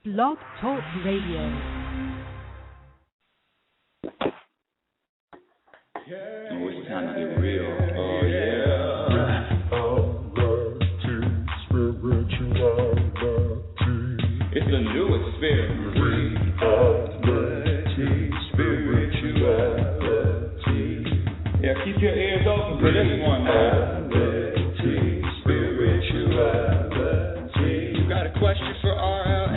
Blog Talk Radio. Oh, it's time to get real. Oh, yeah. It's a new experience. Reality, spirituality. Yeah, keep your ears open for this one now. Reality, spirituality. You got a question for RLN?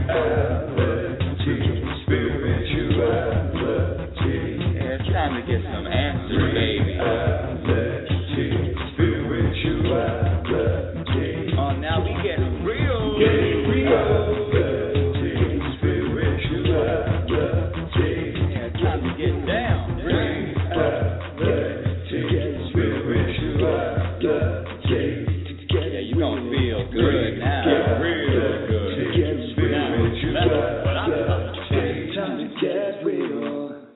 Reality, spirituality. Yeah, it's time to get some answers, baby. Reality, spirituality. Oh, now we getting real. Getting real. Reality, spirituality. Yeah, it's time to get down. Reality, spirituality. Yeah, you gonna feel good now. Real good. Now, that's what I'm talking about. Time to get real.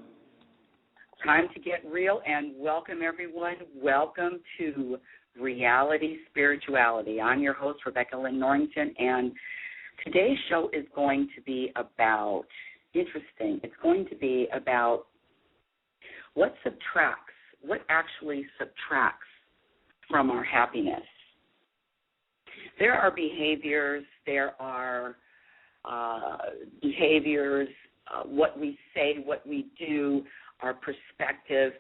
Time to get real, and welcome everyone. Welcome to Reality Spirituality. I'm your host, Rebecca Lynn Norrington, and today's show is going to be about, interesting, it's going to be about what actually subtracts from our happiness. There are behaviors, what we say, what we do, our perspective.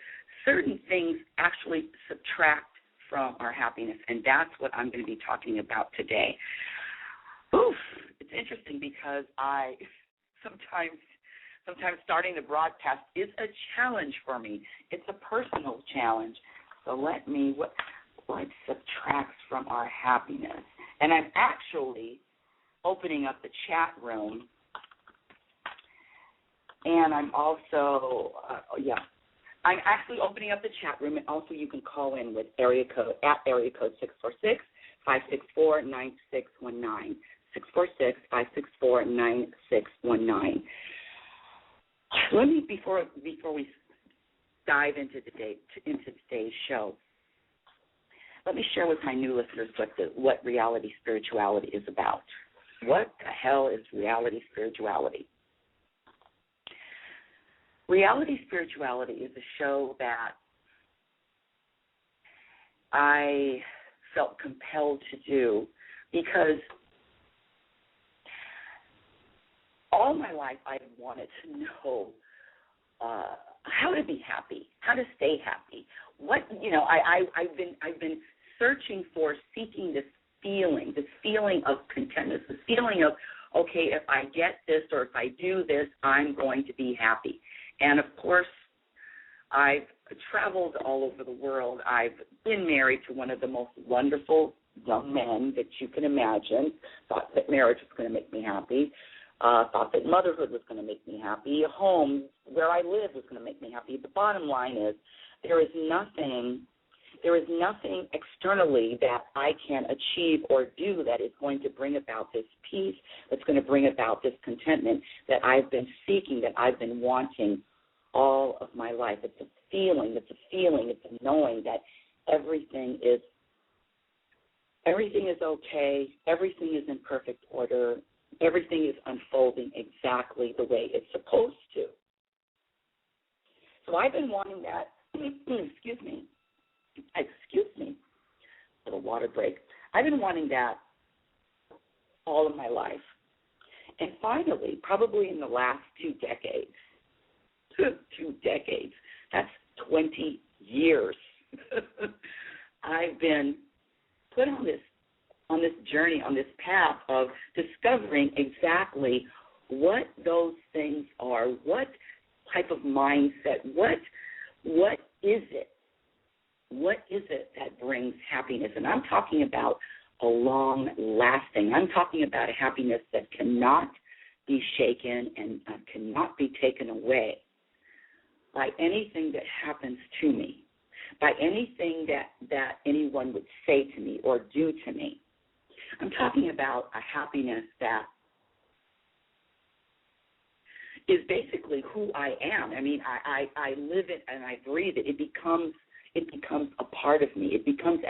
Certain things actually subtract from our happiness, and that's what I'm going to be talking about today. Oof, it's interesting because I sometimes starting the broadcast is a challenge for me. It's a personal challenge. So what subtracts from our happiness? And I'm actually opening up the chat room, and I'm also, I'm actually opening up the chat room, and also you can call in with area code 646-564-9619, 646-564-9619. Let me, before we dive into today's show, let me share with my new listeners what reality spirituality is about. What the hell is reality spirituality? Reality Spirituality is a show that I felt compelled to do because all my life I've wanted to know how to be happy, how to stay happy. I've been searching for, seeking this feeling of contentment, this feeling of, okay, if I get this or if I do this, I'm going to be happy. And, of course, I've traveled all over the world. I've been married to one of the most wonderful young men that you can imagine, thought that marriage was going to make me happy, thought that motherhood was going to make me happy, a home where I live was going to make me happy. The bottom line is there is nothing externally that I can achieve or do that is going to bring about this peace, that's going to bring about this contentment that I've been seeking, that I've been wanting all of my life. It's a feeling, it's a knowing that everything is okay, everything is in perfect order, everything is unfolding exactly the way it's supposed to. So I've been wanting that, excuse me, little water break. I've been wanting that all of my life. And finally, probably in the last 2 decades, that's 20 years, I've been put on this journey, on this path of discovering exactly what those things are, what type of mindset, what is it? What is it that brings happiness? And I'm talking about a long-lasting. I'm talking about a happiness that cannot be shaken and cannot be taken away by anything that happens to me, by anything that anyone would say to me or do to me. I'm talking about a happiness that is basically who I am. I mean, I live it and I breathe it. it becomes a part of me. It becomes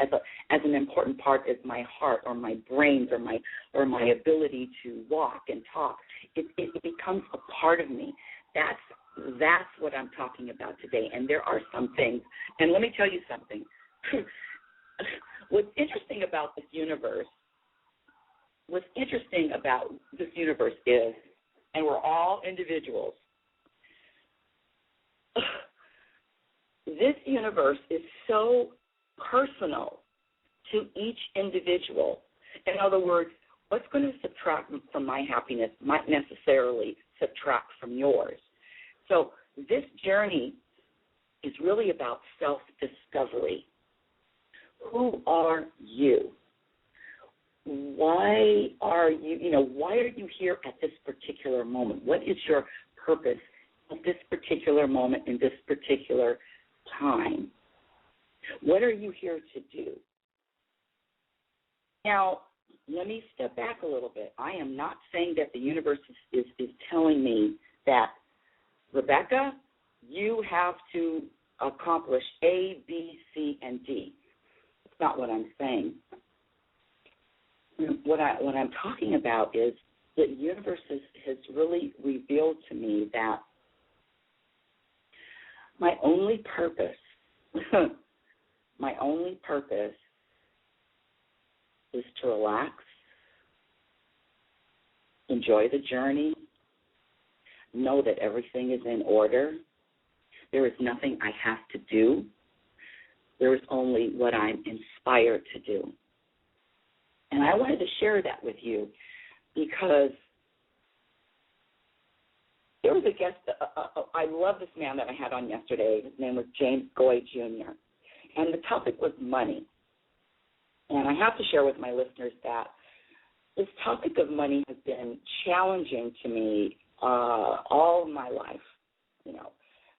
as an important part as my heart or my brains or my ability to walk and talk. It becomes a part of me. That's what I'm talking about today. And there are some things, and let me tell you something. What's interesting about this universe is, and we're all individuals, this universe is so personal to each individual. In other words, what's going to subtract from my happiness might necessarily subtract from yours. So this journey is really about self-discovery. Who are you? Why are you here at this particular moment? What is your purpose at this particular moment in this particular time? What are you here to do? Now, let me step back a little bit. I am not saying that the universe is telling me that, Rebecca, you have to accomplish A, B, C, and D. That's not what I'm saying. What I'm talking about is the universe has really revealed to me that my only purpose is to relax, enjoy the journey, know that everything is in order. There is nothing I have to do. There is only what I'm inspired to do. And I wanted to share that with you because there was a guest. I love this man that I had on yesterday. His name was James Goy Jr. And the topic was money. And I have to share with my listeners that this topic of money has been challenging to me all my life.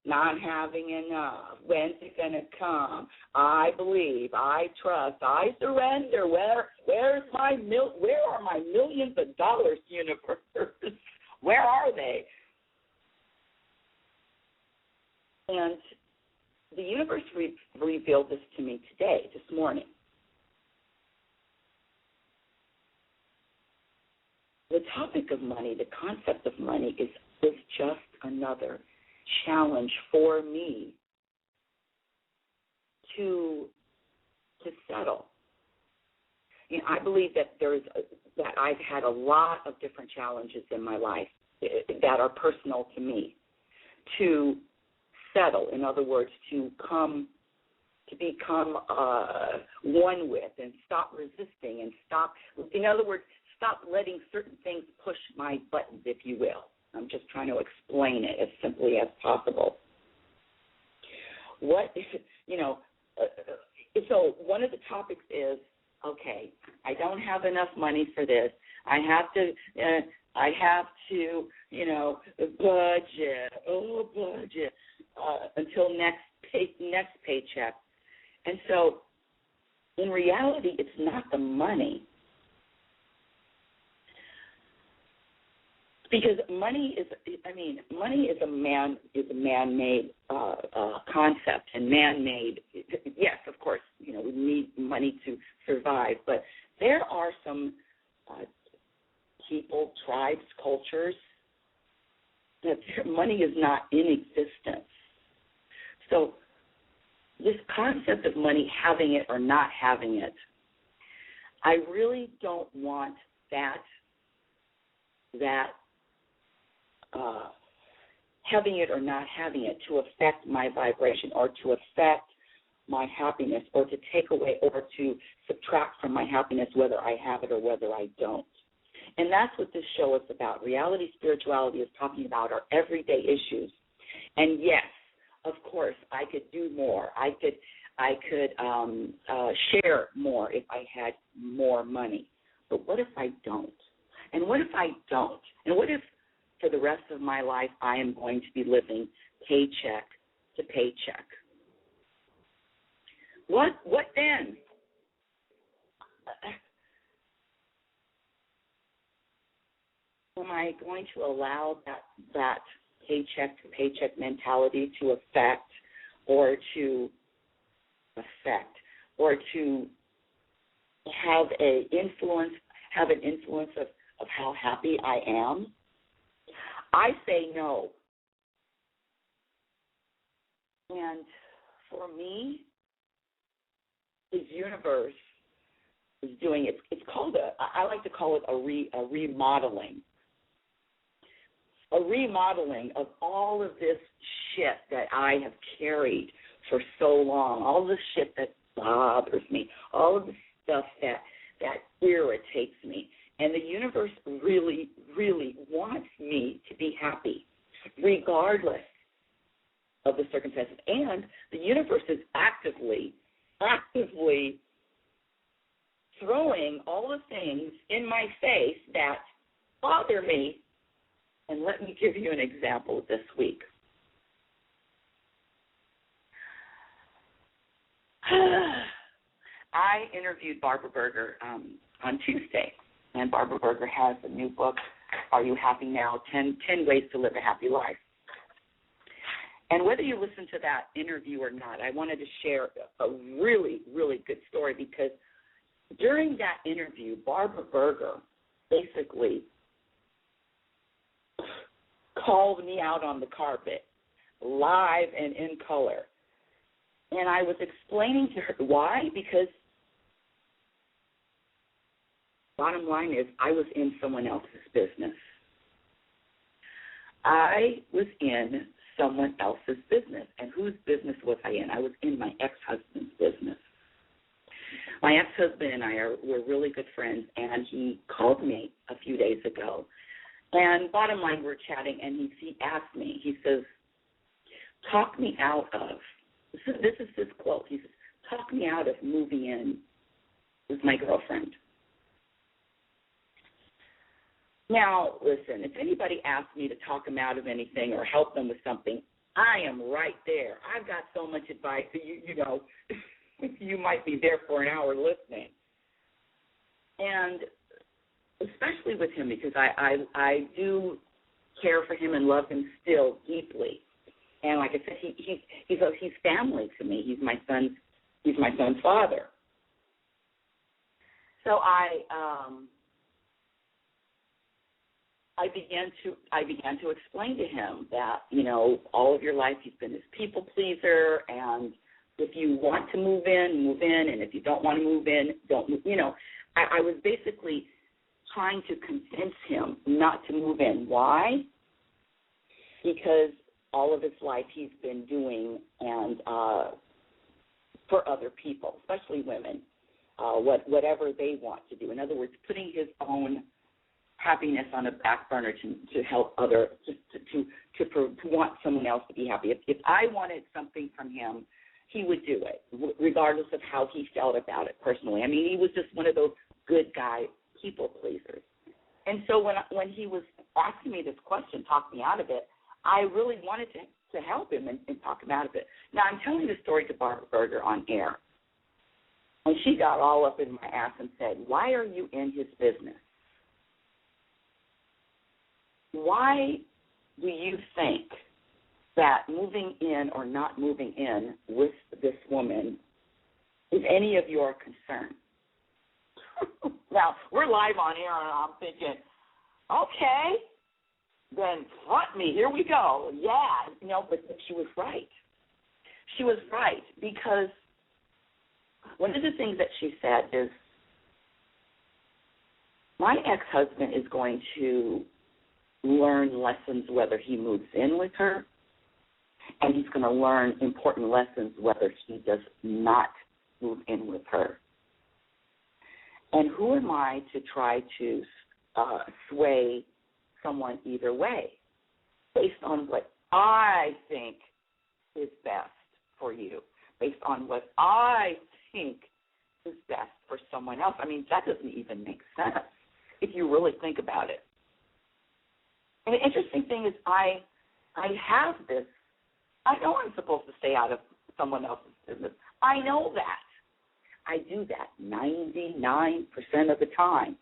Not having enough. When's it going to come? I believe. I trust. I surrender. Where are my millions of dollars, universe? Where are they? And the universe revealed this to me today, this morning. The topic of money, the concept of money is just another challenge for me to settle. I believe that that I've had a lot of different challenges in my life that are personal to me to settle. In other words, to become one with and stop resisting and stop letting certain things push my buttons, if you will. I'm just trying to explain it as simply as possible. So one of the topics is, okay, I don't have enough money for this. I have to, budget until next paycheck. And so in reality, it's not the money. Because money is a man-made concept and man-made. Yes, of course, we need money to survive. But there are some people, tribes, cultures that money is not in existence. So this concept of money, having it or not having it, I really don't want that having it or not having it to affect my vibration or to affect my happiness or to take away or to subtract from my happiness whether I have it or whether I don't. And that's what this show is about. Reality Spirituality is talking about our everyday issues. And yes, of course, I could do more. I could share more if I had more money. But what if I don't? And what if I don't? And what if for the rest of my life I am going to be living paycheck to paycheck? What then? Am I going to allow that paycheck to paycheck mentality to affect or to effect or to have an influence of how happy I am, I say no. And for me, the universe is doing it. It's called I like to call it a remodeling. A remodeling of all of this shit that I have carried for so long, all the shit that bothers me, all of the stuff that irritates me. And the universe really, really wants me to be happy, regardless of the circumstances. And the universe is actively throwing all the things in my face that bother me. And let me give you an example this week. I interviewed Barbara Berger on Tuesday, and Barbara Berger has a new book, Are You Happy Now? 10 Ways to Live a Happy Life. And whether you listen to that interview or not, I wanted to share a really, really good story, because during that interview, Barbara Berger basically called me out on the carpet, live and in color. And I was explaining to her why, because bottom line is I was in someone else's business. I was in someone else's business. And whose business was I in? I was in my ex-husband's business. My ex-husband and I were really good friends, and he called me a few days ago. And bottom line, we're chatting, and he asked me, he says, talk me out of, this is his quote, he says, talk me out of moving in with my girlfriend. Now, listen, if anybody asks me to talk them out of anything or help them with something, I am right there. I've got so much advice that you might be there for an hour listening. And especially with him, because I do care for him and love him still deeply. And like I said, he's family to me. He's my son's father. So I began to explain to him that, all of your life you've been this people pleaser, and if you want to move in, and if you don't want to move in, don't move. I was basically trying to convince him not to move in. Why? Because all of his life he's been doing and for other people, especially women, whatever they want to do. In other words, putting his own happiness on the back burner to help other, to want someone else to be happy. If I wanted something from him, he would do it, regardless of how he felt about it personally. I mean, he was just one of those good guy people pleasers. And so when he was asking me this question, talk me out of it, I really wanted to help him and talk him out of it. Now, I'm telling the story to Barbara Berger on air, and she got all up in my ass and said, why are you in his business? Why do you think that moving in or not moving in with this woman is any of your concern? Now, we're live on air, and I'm thinking, okay, then front me. Here we go. Yeah. But she was right. She was right, because one of the things that she said is, my ex-husband is going to learn lessons whether he moves in with her, and he's going to learn important lessons whether he does not move in with her. And who am I to try to sway someone either way based on what I think is best for you, based on what I think is best for someone else? I mean, that doesn't even make sense if you really think about it. And the interesting thing is I have this. I know I'm supposed to stay out of someone else's business. I know that. I do that 99% of the time.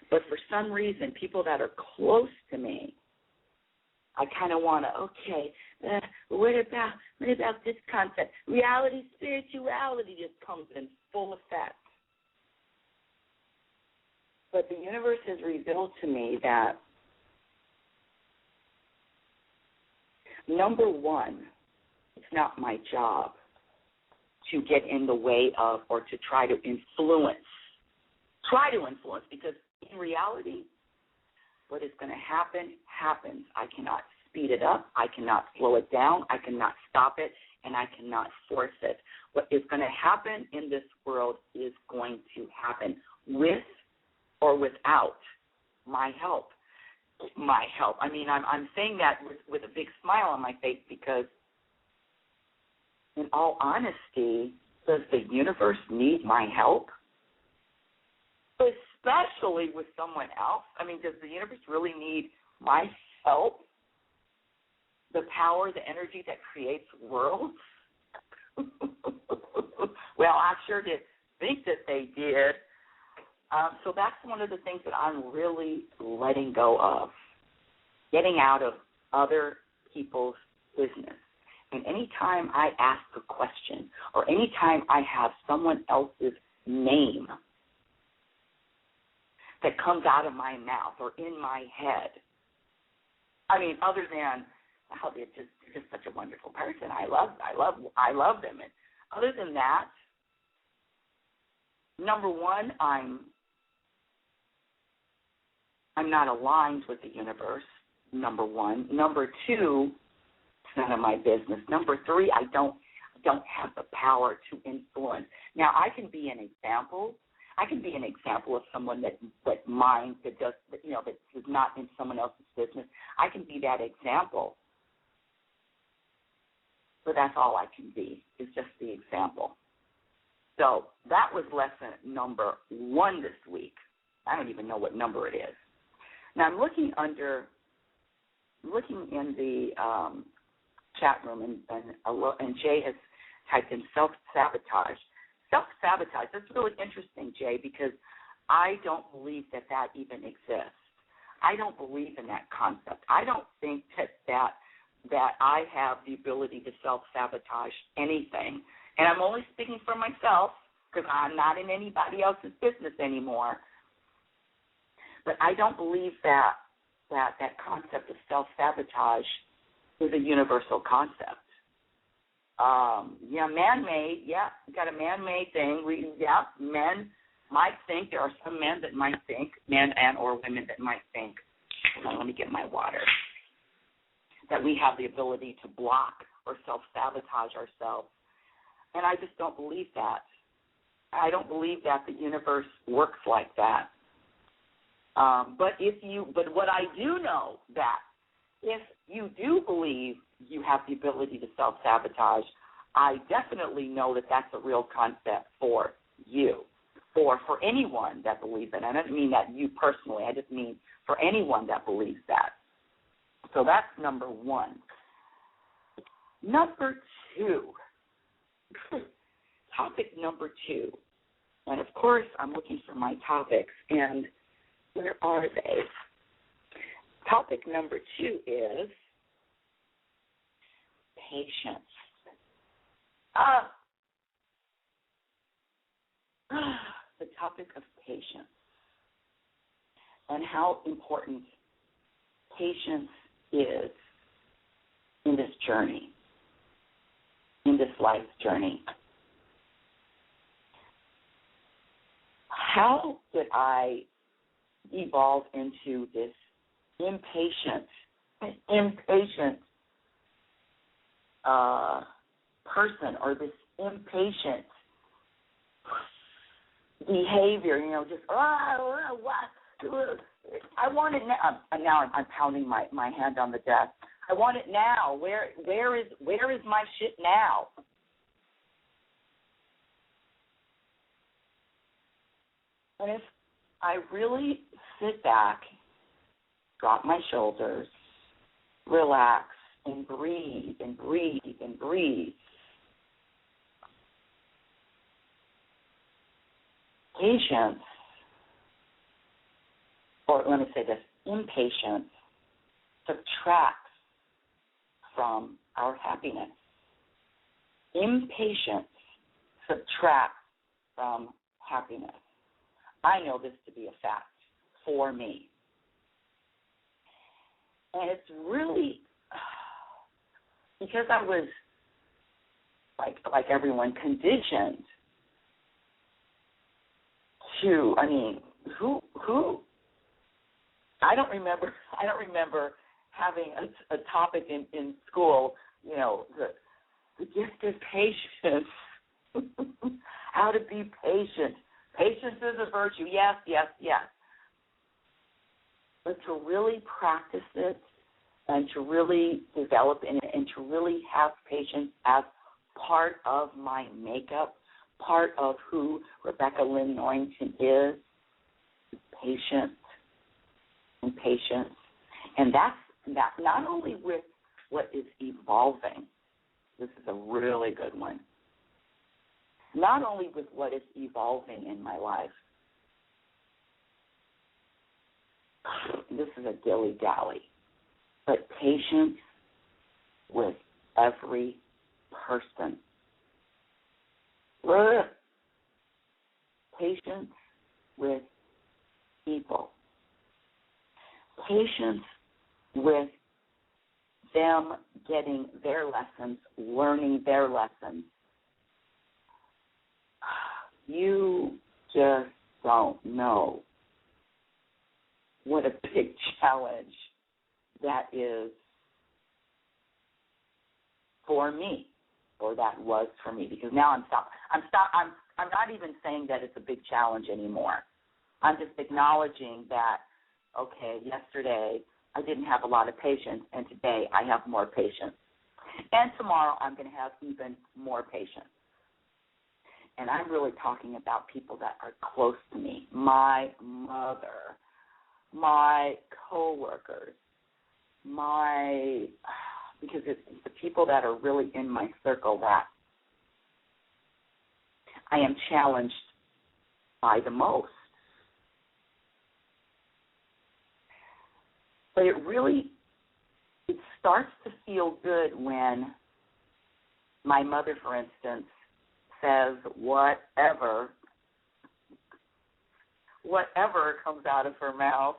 But for some reason, people that are close to me, I kind of want to, okay, what about this concept? Reality, spirituality just comes in full effect. But the universe has revealed to me that, number one, it's not my job to get in the way of or to try to influence, because in reality, what is going to happen, happens. I cannot speed it up. I cannot slow it down. I cannot stop it, and I cannot force it. What is going to happen in this world is going to happen with or without my help. I mean, I'm saying that with a big smile on my face because, in all honesty, does the universe need my help? Especially with someone else. I mean, does the universe really need my help? The power, the energy that creates worlds? Well, I sure did think that they did. So that's one of the things that I'm really letting go of, getting out of other people's business. And anytime I ask a question or anytime I have someone else's name that comes out of my mouth or in my head, I mean, other than, oh, they're just such a wonderful person. I love them. And other than that, number one, I'm not aligned with the universe, number one. Number two, it's none of my business. Number three, I don't have the power to influence. Now, I can be an example. I can be an example of someone that minds, that does, that is not in someone else's business. I can be that example. But that's all I can be, is just the example. So that was lesson number 1 this week. I don't even know what number it is. Now I'm looking in the chat room, and Jay has typed in self-sabotage. Self-sabotage, that's really interesting, Jay, because I don't believe that even exists. I don't believe in that concept. I don't think that I have the ability to self-sabotage anything. And I'm only speaking for myself because I'm not in anybody else's business anymore. But I don't believe that concept of self-sabotage is a universal concept. Man-made, we got a man-made thing. Men might think, there are some men that might think, men and or women that might think, hold on, let me get my water, that we have the ability to block or self-sabotage ourselves. And I just don't believe that. I don't believe that the universe works like that. But what I do know, that if you do believe you have the ability to self-sabotage, I definitely know that that's a real concept for you, or for anyone that believes it. I don't mean that you personally. I just mean for anyone that believes that. So that's number 1. Number 2, topic number 2. And, of course, I'm looking for my topics, and where are they? Topic number 2 is patience. The topic of patience and how important patience is in this journey, in this life journey. How did I evolve into this impatient person, or this impatient behavior? Just I want it now. Now I'm pounding my hand on the desk. I want it now. Where is my shit now? And if I really sit back, drop my shoulders, relax, and breathe, and breathe, and breathe, patience, or let me say this, impatience subtracts from our happiness. Impatience subtracts from happiness. I know this to be a fact for me. And it's really because I was, like everyone, conditioned to, who I don't remember having a topic in school, the gift of patience. How to be patient. Patience is a virtue. Yes, yes, yes. But to really practice it and to really develop in it and to really have patience as part of my makeup, part of who Rebecca Lynn Norrington is patience and patience. And that's not only with what is evolving. This is a really good one. Not only with what is evolving in my life. This is a dilly-dally. But patience with every person. Patience with people. Patience with them getting their lessons, learning their lessons. You just don't know what a big challenge that is for me, or that was for me, because now I'm not even saying that it's a big challenge anymore. I'm just acknowledging that, okay, yesterday I didn't have a lot of patience, and today I have more patience. And tomorrow I'm going to have even more patience. And I'm really talking about people that are close to me, my mother, my coworkers, because it's the people that are really in my circle that I am challenged by the most. But it starts to feel good when my mother, for instance, says whatever comes out of her mouth,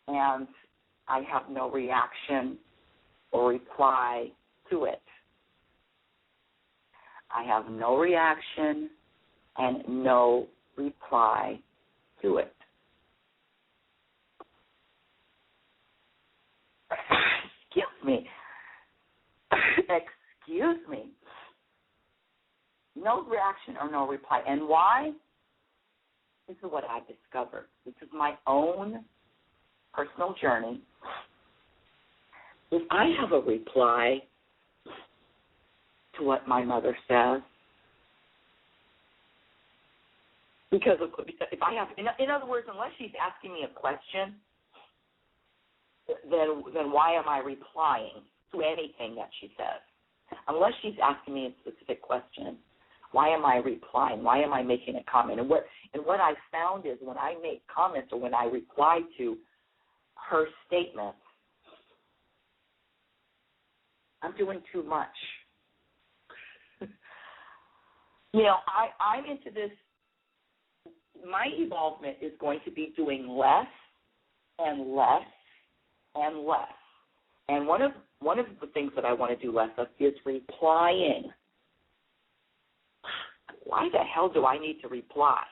and I have no reaction or reply to it. I have no reaction and no reply to it. Excuse me. No reaction or no reply. And why? This is what I've discovered. This is my own personal journey. If I have a reply to what my mother says, because if I have, in other words, unless she's asking me a question, then why am I replying to anything that she says? Unless she's asking me a specific question, why am I replying? Why am I making a comment? And what I found is when I make comments or when I reply to her statements, I'm doing too much. I'm into this. My evolvement is going to be doing less and less and less. And one of the things that I want to do less of is replying. Why the hell do I need to reply?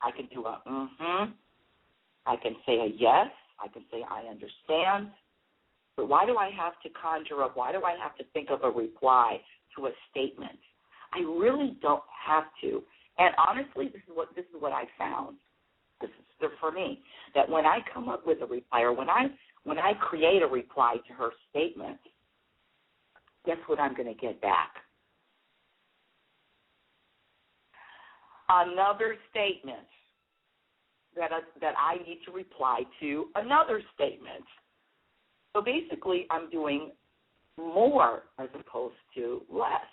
I can do a mm-hmm. I can say a yes. I can say I understand. But why do I have to conjure up? Why do I have to think of a reply to a statement? I really don't have to. And honestly, this is what I found. This is for me, that when I come up with a reply or when I create a reply to her statement, guess what I'm going to get back? Another statement that I need to reply to another statement. So basically, I'm doing more as opposed to less.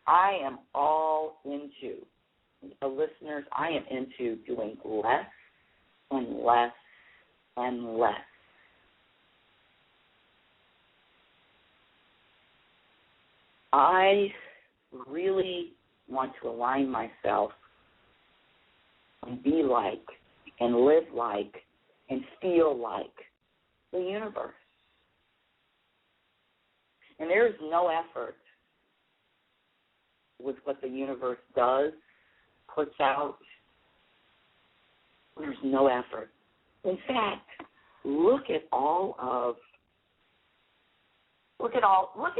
I am all into, the listeners, I am into doing less and less and less. I really want to align myself and be like and live like and feel like the universe. And there is no effort with what the universe does, puts out. There's no effort. In fact, look at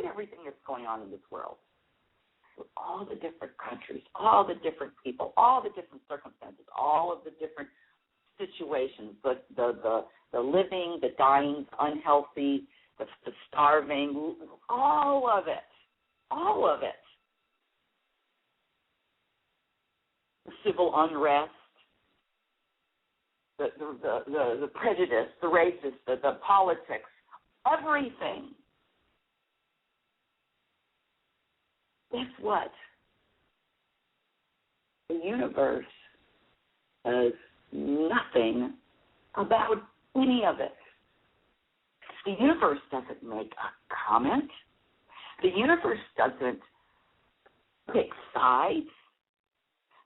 everything that's going on in this world. All the different countries, all the different people, all the different circumstances, all of the different situations, the living, the dying, unhealthy, the starving, all of it. The civil unrest, the prejudice, the racist, the politics, everything. Guess what? The universe does nothing about any of it. The universe doesn't make a comment. The universe doesn't pick sides.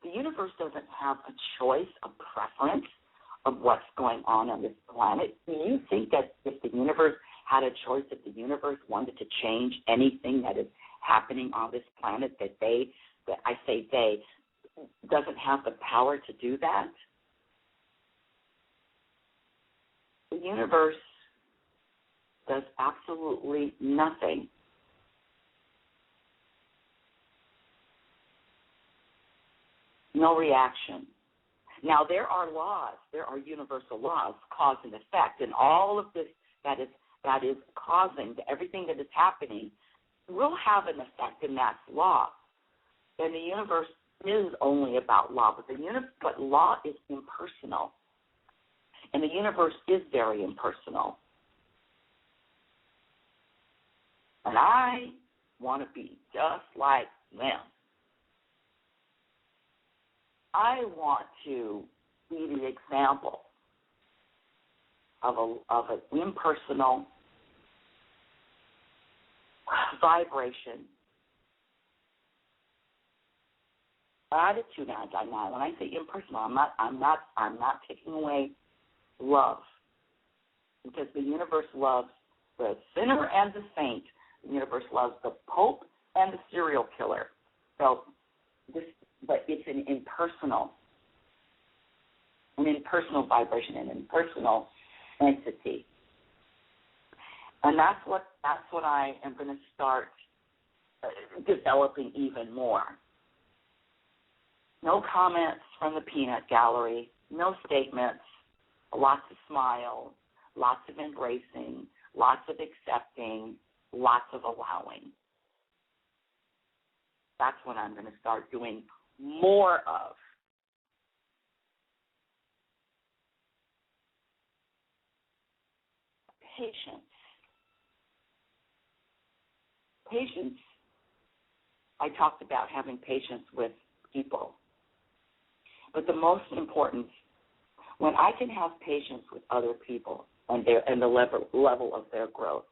The universe doesn't have a choice, a preference of what's going on this planet. Do you think that if the universe had a choice, if the universe wanted to change anything that is happening on this planet, that doesn't have the power to do that? The universe does absolutely nothing. No reaction. Now, there are laws, there are universal laws, cause and effect, and all of this that is causing everything that is happening will have an effect, and that's law. And the universe is only about law, but law is impersonal, and the universe is very impersonal. And I want to be just like them. I want to be the example of an impersonal vibration, attitude. Now, when I say impersonal, I'm not taking away love, because the universe loves the sinner and the saint. The universe loves the Pope and the serial killer. But it's an impersonal vibration, an impersonal entity, and that's what I am going to start developing even more. No comments from the peanut gallery, no statements, lots of smiles, lots of embracing, lots of accepting, lots of allowing. That's what I'm going to start doing more of. Patience. I talked about having patience with people. But the most important, when I can have patience with other people and the level of their growth.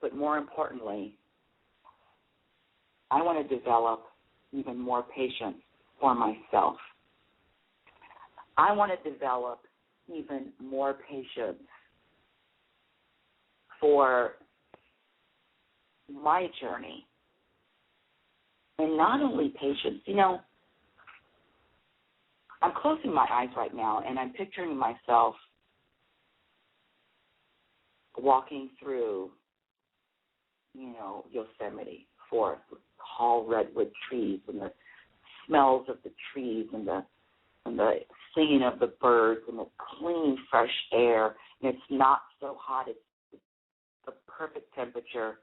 But more importantly, I want to develop even more patience for myself. I want to develop even more patience for my journey. And not only patience, I'm closing my eyes right now and I'm picturing myself walking through, Yosemite forest with tall redwood trees and the smells of the trees and the singing of the birds and the clean, fresh air. And it's not so hot. It's the perfect temperature.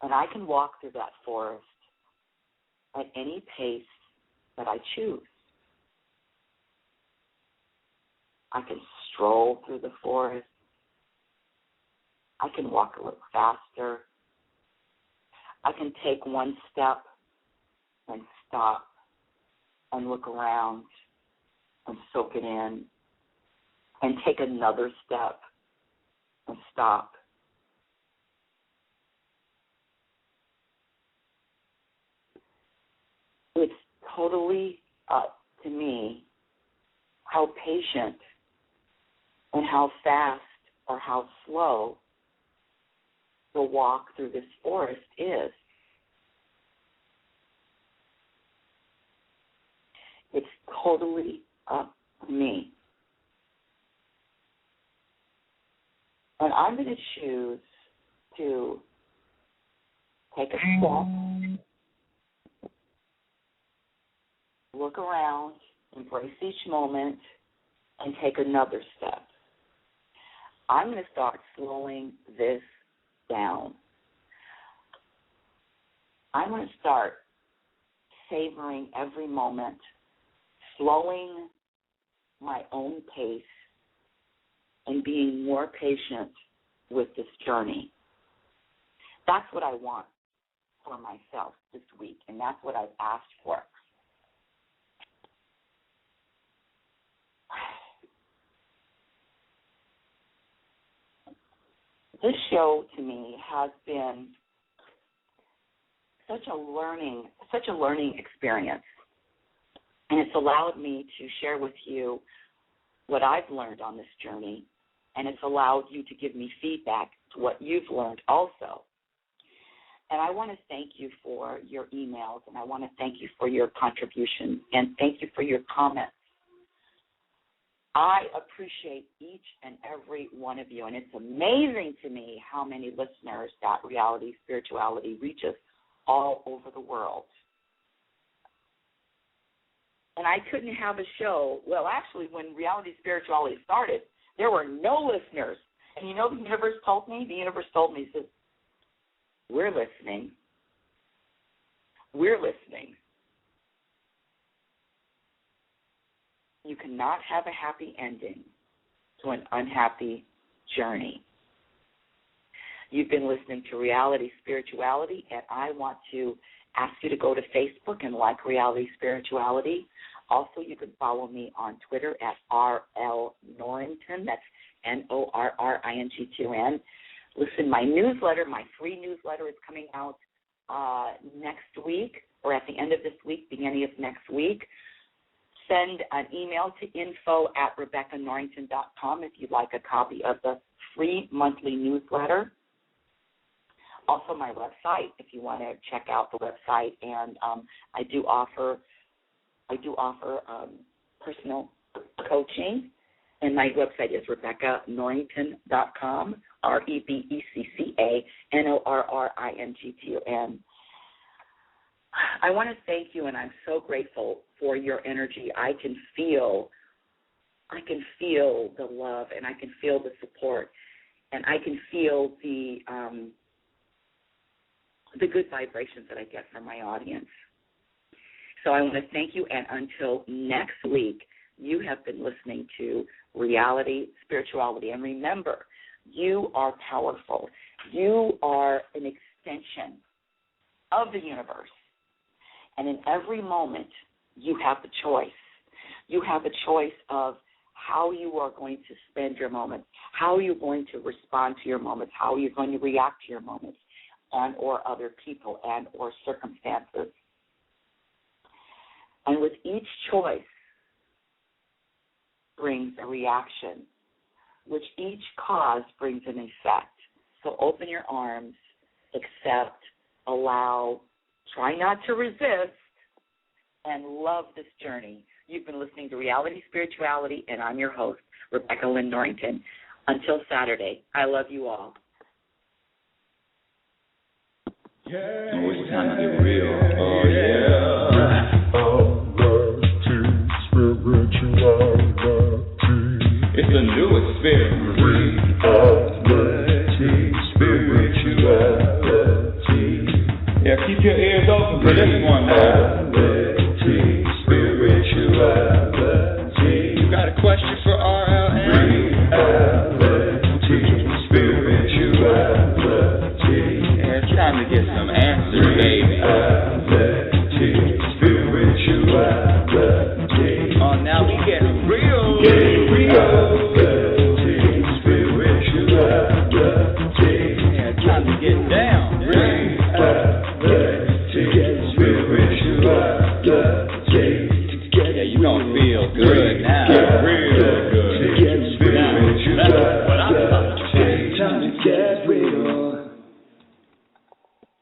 And I can walk through that forest at any pace that I choose. I can stroll through the forest. I can walk a little faster. I can take one step and stop and look around and soak it in and take another step and stop. It's totally up to me how patient and how fast or how slow the walk through this forest is. It's totally up to me. And I'm going to choose to take a step, look around, embrace each moment, and take another step. I'm going to start slowing this down. I'm going to start savoring every moment, slowing my own pace, and being more patient with this journey. That's what I want for myself this week, and that's what I've asked for. This show to me has been such a learning experience, and it's allowed me to share with you what I've learned on this journey, and it's allowed you to give me feedback to what you've learned also. And I want to thank you for your emails, and I want to thank you for your contributions, and thank you for your comments. I appreciate each and every one of you, and it's amazing to me how many listeners that Reality Spirituality reaches all over the world. And I couldn't have a show. Well, actually, when Reality Spirituality started, there were no listeners. And you know the universe told me? The universe told me, it says, we're listening. We're listening. You cannot have a happy ending to an unhappy journey. You've been listening to Reality Spirituality, and I want to ask you to go to Facebook and like Reality Spirituality. Also, you can follow me on Twitter at RL Norrington. That's Norrington. Listen, my newsletter, my free newsletter is coming out next week, or at the end of this week, beginning of next week. Send an email to info@RebeccaNorrington.com if you'd like a copy of the free monthly newsletter. Also, my website, if you want to check out the website, and I do offer personal coaching, and my website is RebeccaNorrington.com, RebeccaNorrington. I want to thank you, and I'm so grateful for your energy. I can feel the love, and I can feel the support, and I can feel the good vibrations that I get from my audience. So I want to thank you, and until next week, you have been listening to Reality Spirituality. And remember, you are powerful. You are an extension of the universe. And in every moment, you have the choice. You have a choice of how you are going to spend your moments, how you're going to respond to your moments, how you're going to react to your moments, and or other people and or circumstances. And with each choice brings a reaction, which each cause brings an effect. So open your arms, accept, allow, try not to resist, and love this journey. You've been listening to Reality Spirituality, and I'm your host, Rebecca Lynn Norrington. Until Saturday, I love you all. Oh, it's time to get real. Oh, yeah. It's a new experience. Spirituality. Yeah, keep your ears open for this one now. Spirituality. You got a question for RLN? Spirituality. Yeah, it's time to get some answers, baby. feel good now. Real good. Now, that's what I'm talking about. Time to get real.